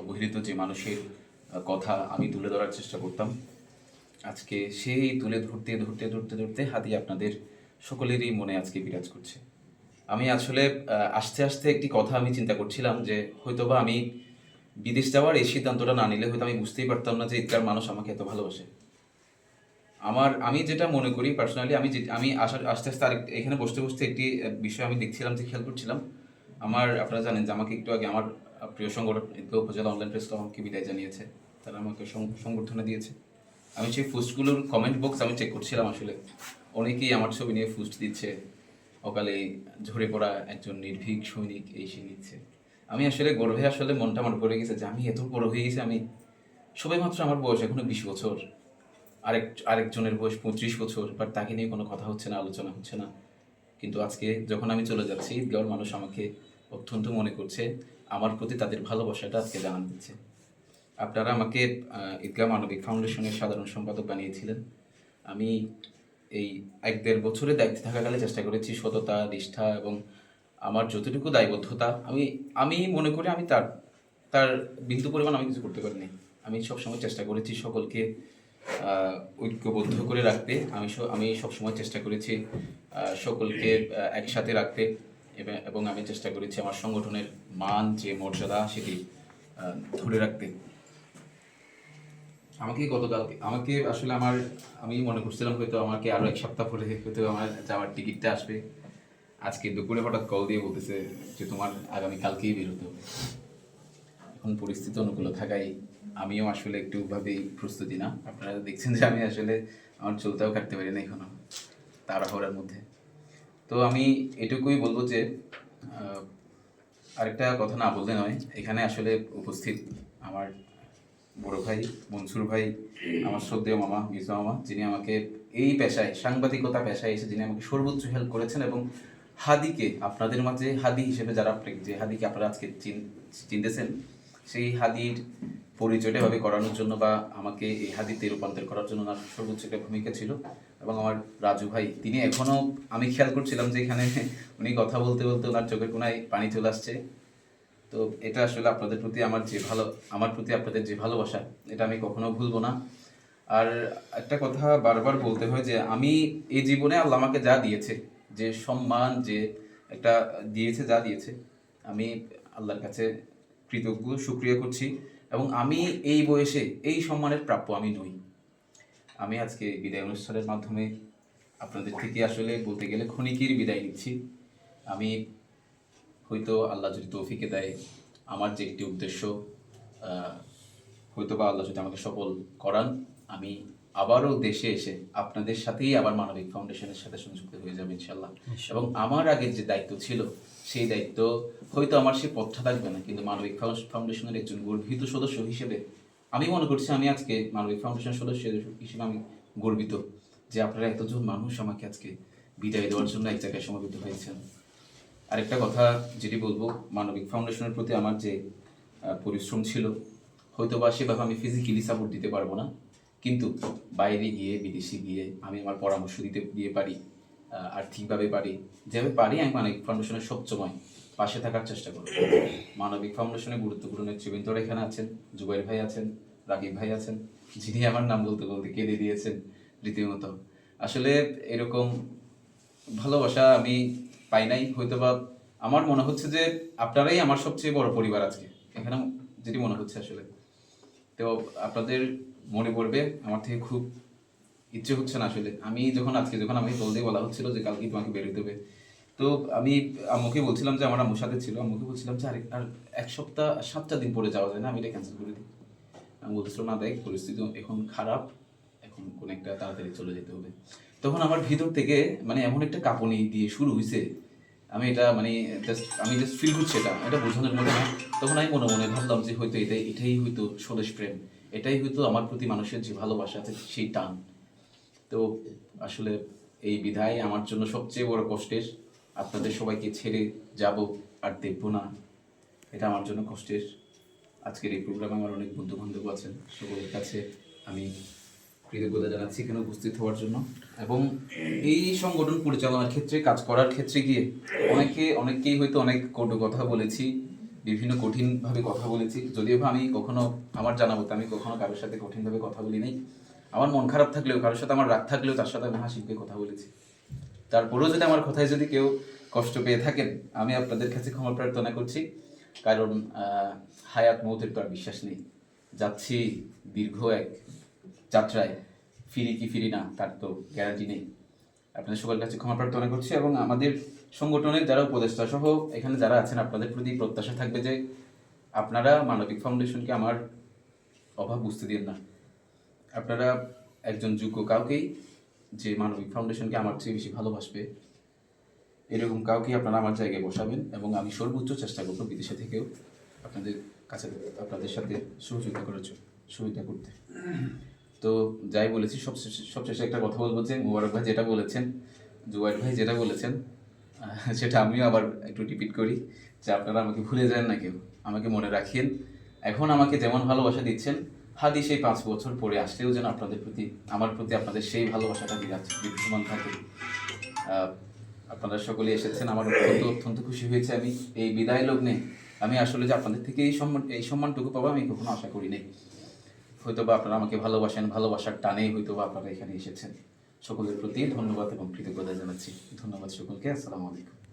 অবহেলিত যে মানুষের কথা আমি তুলে ধরার চেষ্টা করতাম, আজকে সেই তুলে ধরতে ধরতে ধরতে ধরতে হাতি আপনাদের সকলেরই মনে আজকে বিরাজ করছে। আমি আসলে আস্তে আস্তে একটি কথা আমি চিন্তা করছিলাম যে হয়তোবা আমি বিদেশ যাওয়ার এই সিদ্ধান্তটা না নিলে হয়তো আমি বুঝতেই পারতাম না যে ঈদগার মানুষ আমাকে এত ভালোবাসে। আমি যেটা মনে করি পার্সোনালি, আমি আস্তে আস্তে এখানে বসতে বসতে একটি বিষয় আমি দেখছিলাম, যে খেয়াল করছিলাম। আপনারা জানেন যে আমাকে একটু আগে আমার প্রিয় সংগঠন ঈদগাঁও উপজেলা অনলাইন প্রেস ক্লাব আমাকে বিদায় জানিয়েছে। তারা আমাকে সংবর্ধনা দিয়েছে। আমি সেই পোস্টগুলোর কমেন্ট বক্স আমি চেক করছিলাম। আসলে অনেকেই আমার ছবি নিয়ে পোস্ট দিচ্ছে, অকালে ঝরে পড়া একজন নির্ভীক সৈনিক এই সে নিচ্ছে। আমি আসলে গর্বে আসলে মনটা আমার পড়ে গেছে যে আমি এত বড় হয়ে গেছি। সবাই মাত্র আমার বয়স এখনো 20 বছর, আরেকজনের বয়স 35 বছর, বাট তাকে নিয়ে কোনো কথা হচ্ছে না, আলোচনা হচ্ছে না। কিন্তু আজকে যখন আমি চলে যাচ্ছি, ঈদগাঁওর মানুষ আমাকে অত্যন্ত মনে করছে, আমার প্রতি তাদের ভালোবাসাটা আজকে জানান দিচ্ছে। আপনারা আমাকে ঈদগাঁ মানবিক ফাউন্ডেশনের সাধারণ সম্পাদক বানিয়েছিলেন। আমি এই 1-1.5 বছরের দায়িত্বে থাকাকালে চেষ্টা করেছি সততা, নিষ্ঠা এবং আমার যতটুকু দায়বদ্ধতা, আমি আমি মনে করি আমি তার তার বিন্দু পরিমাণ আমি কিছু করতে পারিনি। আমি সবসময় চেষ্টা করেছি সকলকে ঐক্যবদ্ধ করে রাখতে। আমি সবসময় চেষ্টা করেছি সকলকে একসাথে রাখতে, এবং আমি চেষ্টা করেছি আমার সংগঠনের মান যে মর্যাদা সেটি ধরে রাখতে। আমাকে আসলে আমি মনে করছিলাম হয়তো আমাকে আরো 1 সপ্তাহ পরে হয়তো আমার যাওয়ার টিকিটটা আসবে। আজকে দুপুরে হঠাৎ কল দিয়ে বলতেছে যে তোমার আগামীকালকেই বেরোতে হবে। এখন পরিস্থিতি অনুকূল থাকায় আমিও আসলে একটু ভাবেই প্রস্তুতি না। আপনারা দেখছেন যে আমি আসলে আমার চুলটাও কাটতে পারি না এখনো, তাড়াহুড়ার মধ্যে। তো আমি এটুকুই বলবো যে আরেকটা কথা না বলতে নয়, এখানে আসলে উপস্থিত আমার বড় ভাই মনসুর ভাই, আমার শ্রদ্ধেয় মামা মির্জা মামা, যিনি আমাকে এই পেশায়, সাংবাদিকতা পেশায় এসে যিনি আমাকে সর্বোচ্চ হেল্প করেছেন, এবং হাদিকে আপনাদের মাঝে হাদি হিসেবে যে হাদিকে আপনারা আজকে চিনতেছেন, সেই হাদির পরিচয়টা এভাবে করানোর জন্য বা আমাকে এই হাদিতে রূপান্তর করার জন্য ওনার সর্বোচ্চ একটা ভূমিকা ছিল। এবং আমার রাজু ভাই, তিনি এখনও, আমি খেয়াল করছিলাম যে এখানে উনি কথা বলতে বলতে ওনার চোখের কোনায় পানি চলে আসছে। তো এটা আসলে আপনাদের প্রতি আমার প্রতি আপনাদের যে ভালোবাসা, এটা আমি কখনো ভুলবো না। আর একটা কথা বারবার বলতে হয় যে আমি এই জীবনে আল্লাহ আমাকে যা দিয়েছে, যে সম্মান, যে একটা দিয়েছে, যা দিয়েছে, আমি আল্লাহর কাছে কৃতজ্ঞ, শুকরিয়া করছি। এবং আমি এই বয়সে এই সম্মানের প্রাপ্য আমি নই। আমি আজকে বিদায় অনুষ্ঠানের মাধ্যমে আপনাদের থেকে আসলে বলতে গেলে ক্ষণিকের বিদায় নিচ্ছি। আমি হয়তো আল্লাহ যদি তৌফিকে দেয়, আমার যে একটি উদ্দেশ্য, হয়তো বা আল্লাহ যদি আমাকে সফল করান, আমি আবারও দেশে এসে আপনাদের সাথেই আবার মানবিক ফাউন্ডেশনের সাথে সংযুক্ত হয়ে যাবে ইনশাল্লাহ। এবং আমার আগের যে দায়িত্ব ছিল, সেই দায়িত্ব হয়তো আমার সে পথটা থাকবে না, কিন্তু মানবিক ফাউন্ডেশনের একজন গর্বিত সদস্য হিসেবে আমি মনে করছি আমি আজকে মানবিক ফাউন্ডেশন সদস্য হিসেবে আমি গর্বিত যে আপনারা এতজন মানুষ আমাকে আজকে বিদায় দেওয়ার জন্য এক জায়গায় সমবেত হয়েছেন। আরেকটা কথা যেটি বলবো, মানবিক ফাউন্ডেশনের প্রতি আমার যে পরিশ্রম ছিল, হয়তো বা সেভাবে আমি ফিজিক্যালি সাপোর্ট দিতে পারবো না, কিন্তু বাইরে গিয়ে, বিদেশে গিয়ে আমি আমার পরামর্শ দিয়ে পারি, আর্থিকভাবে পারি, যেভাবে পারি আমি মানবিক ফাউন্ডেশনের সবসময় পাশে থাকার চেষ্টা করব। মানবিক ফাউন্ডেশনের গুরুত্বপূর্ণ নেতৃবৃন্দরা এখানে আছেন, জুবাইর ভাই আছেন, রাকিব ভাই আছেন, যিনি আমার নাম বলতে বলতে কেঁদে দিয়েছেন রীতিমতো। আসলে এরকম ভালোবাসা আমি পাই নাই। হয়তোবা আমার মনে হচ্ছে যে আপনারাই আমার সবচেয়ে বড় পরিবার আজকে এখানে, যেটি মনে হচ্ছে আসলে। তো আপনাদের মনে পড়বে, আমার থেকে খুব ইচ্ছে হচ্ছে না আসলে। যখন আমি বলতে বলা হচ্ছিল যে কালকে তোমাকে বেরোতে হবে, তো আমি আম্মুকে বলছিলাম যে আমার আম্মুর সাথে ছিল, আম্মুকে বলছিলাম যে আর 1 সপ্তাহ 7টা দিন পরে যাওয়া যায় না, আমি এটা ক্যান্সেল করে দিই। আমি বলছিল না, দেখ পরিস্থিতি এখন খারাপ, এখন কোন একটা তাড়াতাড়ি চলে যেতে হবে। তখন আমার ভিতর থেকে এমন একটা কাঁপুনি দিয়ে শুরু হয়েছে, আমি জাস্ট ফিল করছি, এটা বোঝানোর মতো না। তখন আমি মনে মনে ভাবলাম যে হয়তো এটাই হয়তো স্বদেশ প্রেম, এটাই হয়তো আমার প্রতি মানুষের যে ভালোবাসা আছে সেই টান। তো আসলে এই বিদায় আমার জন্য সবচেয়ে বড় কষ্টের। আপনাদের সবাইকে ছেড়ে যাব আর দেখবো না, এটা আমার জন্য কষ্টের। আজকের এই প্রোগ্রামে আমার অনেক বন্ধু বান্ধব আছেন, সকলের কাছে আমি কৃতজ্ঞতা জানাচ্ছি এখানে উপস্থিত হওয়ার জন্য। এবং এই সংগঠন পরিচালনার ক্ষেত্রে, কাজ করার ক্ষেত্রে গিয়ে অনেকেই হয়তো অনেক কটু কথা বলেছি, বিভিন্ন কঠিনভাবে কথা বলেছি, যদিও বা আমি কখনো আমার জানা মতো আমি কখনো কারোর সাথে কঠিনভাবে কথা বলি নাই। আমার মন খারাপ থাকলেও, কারোর সাথে আমার রাগ থাকলেও তার সাথে আমি হাসি মুখে কথা বলেছি। তারপরেও যদি আমার কথায় যদি কেউ কষ্ট পেয়ে থাকেন, আমি আপনাদের কাছে ক্ষমা প্রার্থনা করছি। কারণ হায়াত মৌতের তো আর বিশ্বাস নেই। যাচ্ছি দীর্ঘ এক যাত্রায়, ফিরি কি ফিরি না তার তো গ্যারান্টি নেই। আপনাদের সকলের কাছে ক্ষমা প্রার্থনা করছি এবং আমাদের সংগঠনের যারা উপদেষ্টা সহ এখানে যারা আছেন, আপনাদের প্রতি প্রত্যাশা থাকবে যে আপনারা মানবিক ফাউন্ডেশনকে আমার অভাব বুঝতে দিন না। আপনারা একজন যোগ্য কাউকেই, যে মানবিক ফাউন্ডেশনকে আমার চেয়ে বেশি ভালোবাসবে, এরকম কাউকে আপনারা আমার জায়গায় বসাবেন এবং আমি সর্বোচ্চ চেষ্টা করবো বিদেশে থেকেও আপনাদের কাছে, আপনাদের সাথে সহযোগিতা করতে। তো যাই বলেছি, সবশেষে একটা কথা বলবো যে মুবারক ভাই যেটা বলেছেন, জুবাইর ভাই যেটা বলেছেন, সেটা আমিও আবার একটু রিপিট করি যে আপনারা আমাকে ভুলে যান না, কেউ আমাকে মনে রাখিয়েন। এখন আমাকে যেমন ভালোবাসা দিচ্ছেন, হাদি সেই 5 বছর পরে আসলেও যেন আপনাদের প্রতি, আমার প্রতি আপনাদের সেই ভালোবাসাটা বিরাজমান থাকে। আপনারা সকলে এসেছেন, আমার অত্যন্ত খুশি হয়েছে। আমি এই বিদায় লগ্নে আমি আসলে যে আপনাদের থেকে এই সম্মানটুকু পাবো আমি কখনো আশা করি নাই। হয়তোবা আপনারা আমাকে ভালোবাসেন, ভালোবাসার টানেই হয়তোবা আপনারা এখানে এসেছেন। সকলের প্রতি ধন্যবাদ এবং কৃতজ্ঞতা জানাচ্ছি। ধন্যবাদ সকলকে। আসসালামু আলাইকুম।